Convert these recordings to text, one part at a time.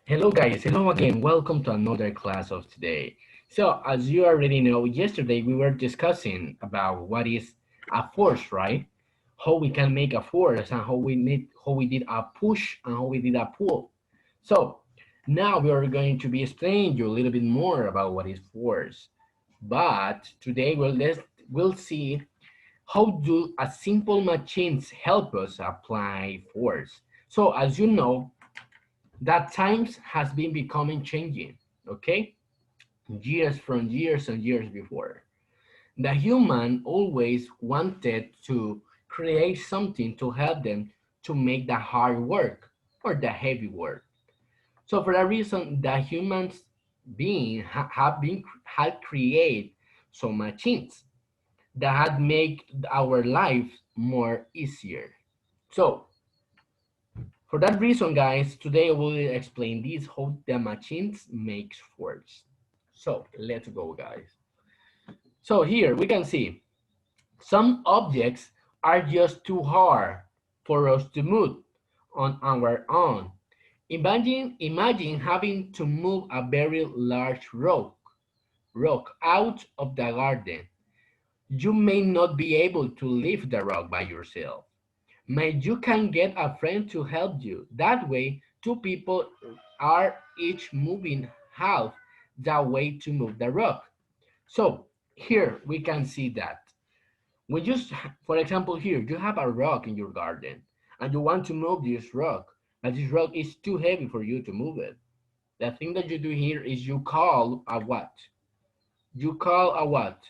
Hello guys, hello again. Welcome to another class of today. So as you already know, yesterday we were discussing about what is a force, right? How we can make a force and how we did a push and how we did a pull. So now we are going to be explaining you a little bit more about what is force. But today we'll see how do a simple machines help us apply force. So as you know, that times has been becoming changing, okay, years from years and years before. The human always wanted to create something to help them to make the hard work or the heavy work. So for that reason, the humans being have been had create some machines that had make our life more easier. So for that reason, guys, today I will explain this how the machines makes force. So let's go, guys. So here we can see some objects are just too hard for us to move on our own. Imagine having to move a very large rock out of the garden. You may not be able to lift the rock by yourself. Maybe you can get a friend to help you. That way, two people are each moving half the way to move the rock. So here we can see that. When you, for example, here you have a rock in your garden and you want to move this rock, but this rock is too heavy for you to move it. The thing that you do here is you call a what? You call a what?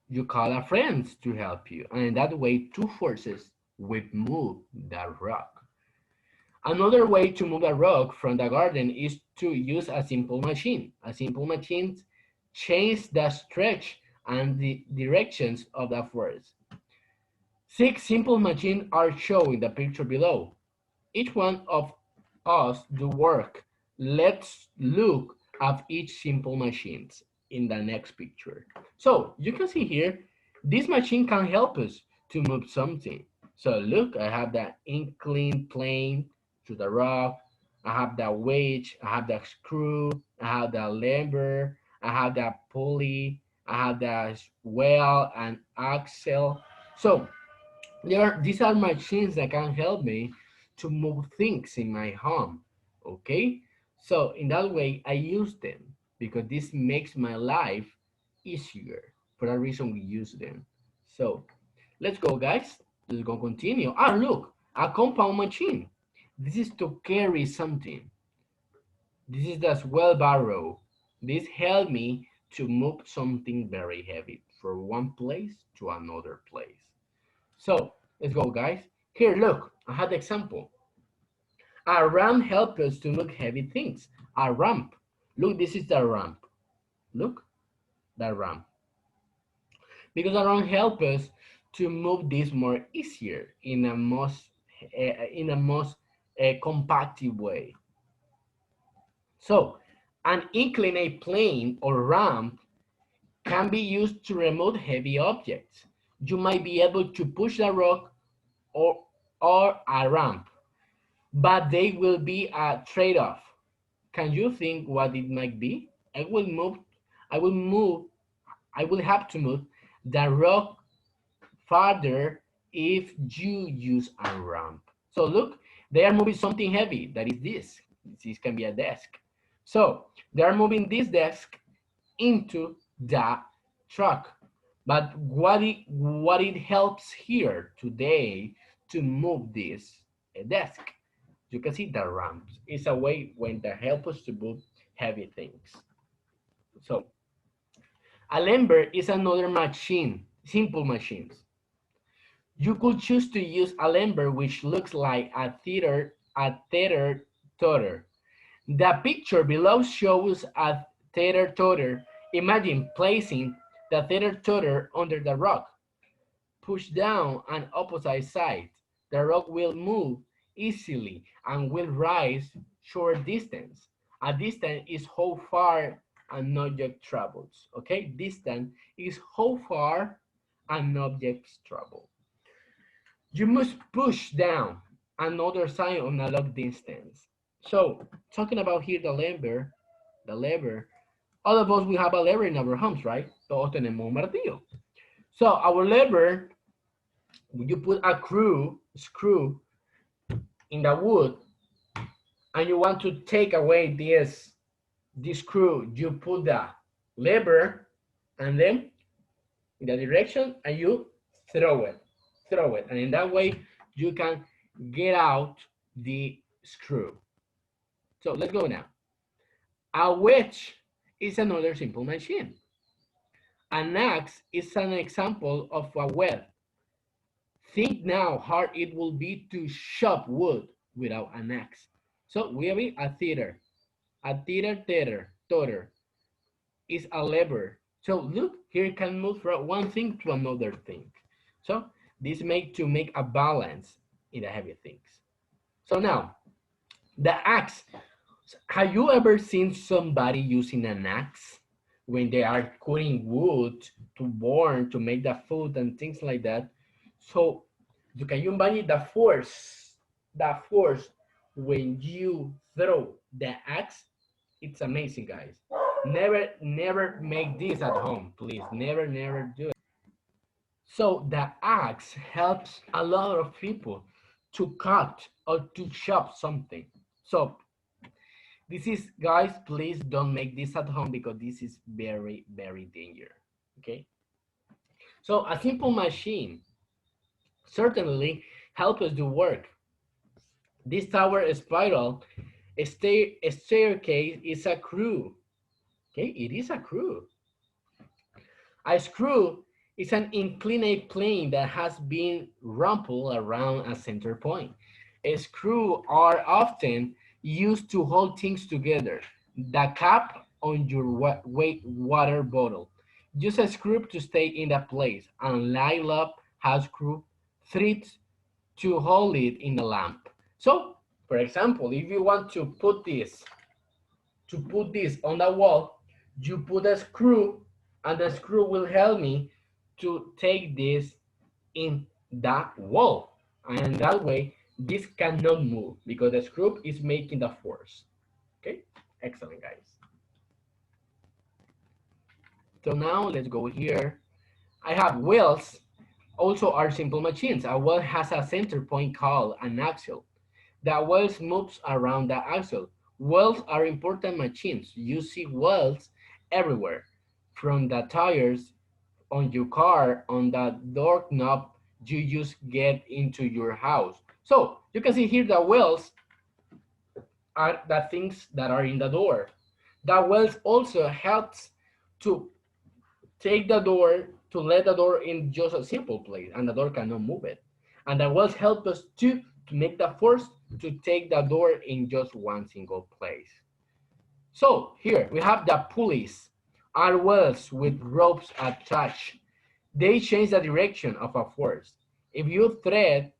You call a friend to help you. And in that way, two forces will move the rock. Another way to move a rock from the garden is to use a simple machine. A simple machine changes the stretch and the directions of the force. Six simple machines are shown in the picture below. Each one of us do work. Let's look at each simple machine in the next picture. So you can see here, this machine can help us to move something. So look, I have the inclined plane to the rock. I have the wedge. I have the screw. I have the lever. I have the pulley. I have the wheel and axle. So these are machines that can help me to move things in my home. Okay, so in that way I use them because this makes my life easier. For that reason we use them. So let's go, guys. Let's go continue. Ah, look, a compound machine. This is to carry something. This is the wheelbarrow. This helped me to move something very heavy from one place to another place. So let's go, guys. Here, look, I had the example. A ramp helps us to move heavy things. A ramp. Look, this is the ramp. Look, the ramp. Because a ramp helps us to move this more easier in a most compacted way. So, an inclined plane or ramp can be used to remove heavy objects. You might be able to push a rock or, or a ramp, but they will be a trade-off. Can you think what it might be? I will move, I will have to move the rock farther if you use a ramp. So look, they are moving something heavy, that is this. This can be a desk. So they are moving this desk into the truck. But what it helps here today to move this desk? You can see the ramps. It's a way when they help us to move heavy things. So a limber is another machine, simple machines. You could choose to use a limber which looks like a tether toter. The picture below shows a tether toter. Imagine placing the tether toter under the rock. Push down on opposite side. The rock will move easily and will rise short distance. A distance is how far an object travels. Okay, distance is how far an object travels. You must push down another side on a long distance. So talking about here the lever, all of us we have a lever in our homes, right? Todos tenemos un martillo. So our lever, you put a screw in the wood, and you want to take away this screw, you put the lever and then in the direction and you throw it. And in that way, you can get out the screw. So let's go now. A wedge is another simple machine. An axe is an example of a web. Think now how hard it will be to chop wood without an axe. So we have a theater. A totter is a lever. So look, here it can move from one thing to another thing. So this make a balance in the heavy things. So now, the axe. Have you ever seen somebody using an axe when they are cutting wood to burn, to make the food and things like that? So can you imagine the force when you throw the axe? It's amazing, guys. Never make this at home, please. Never do it. So the axe helps a lot of people to cut or to chop something. So this is, guys, please don't make this at home because this is very dangerous. Okay. So a simple machine certainly helps us do work. This tower spiral a staircase is a screw. Okay, it is a screw. A screw is an inclined plane that has been rumpled around a center point. A screw are often used to hold things together. The cap on your water bottle. Use a screw to stay in the place, and light up has screw threads to hold it in the lamp. So, for example, if you want to put this on the wall, you put a screw, and the screw will help me to take this in the wall. And that way, this cannot move because the screw is making the force. Okay, excellent, guys. So now let's go here. I have wheels, also are simple machines. A wheel has a center point called an axle. The wheels moves around the axle. Wheels are important machines. You see wheels everywhere, from the tires on your car, on the door knob you just get into your house. So you can see here the wheels are the things that are in the door. The wheels also helps to take the door, to let the door in just a simple place, and the door cannot move it. And the wheels help us to make the force to take the door in just one single place. So here we have the pulleys, are wheels with ropes attached. They change the direction of a force. If you thread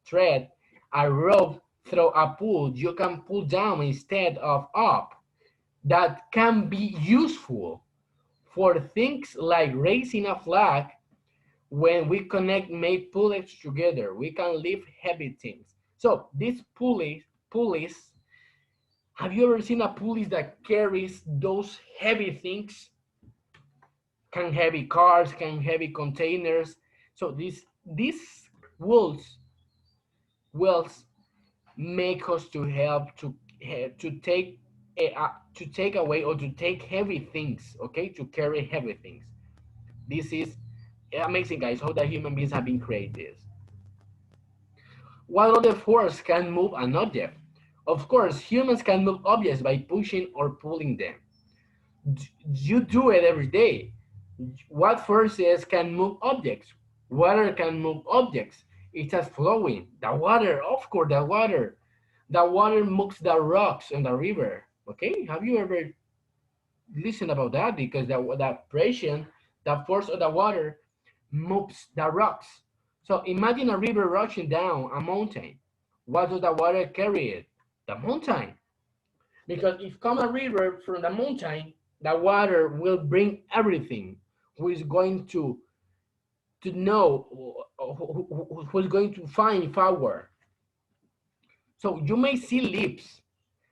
a rope through a pull, you can pull down instead of up. That can be useful for things like raising a flag. When we connect main pulleys together, we can lift heavy things. So these pulleys, have you ever seen a pulley that carries those heavy things? Can heavy cars, can heavy containers. So these wheels make us to help to take away or to take heavy things, okay, to carry heavy things. This is amazing, guys, how the human beings have been created. What other force can move an object? Of course, humans can move objects by pushing or pulling them. You do it every day. What forces can move objects? Water can move objects. It has flowing. The water, of course, the water. The water moves the rocks in the river. Okay, have you ever listened about that? Because the pressure, the force of the water moves the rocks. So imagine a river rushing down a mountain. What does the water carry it? The mountain. Because if come a river from the mountain, the water will bring everything. Who is going to know, who is going to find power. So you may see leaves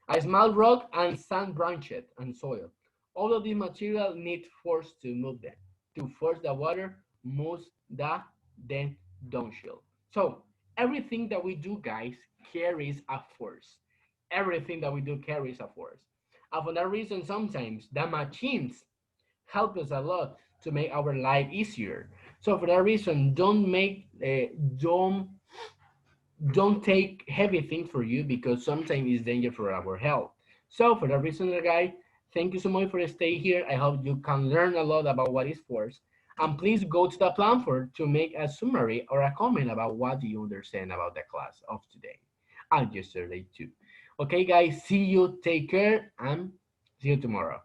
A small rock and sand branched and soil. All of these materials need force to move them. To force the water moves the then downhill. So everything that we do, guys, carries a force. Everything that we do carries a force. And for that reason, sometimes the machines help us a lot to make our life easier. So for that reason, don't take heavy things for you because sometimes it's danger for our health. So for that reason, guys, thank you so much for staying here. I hope you can learn a lot about what is force. And please go to the platform to make a summary or a comment about what you understand about the class of today and yesterday too. Okay, guys, see you, take care, and see you tomorrow.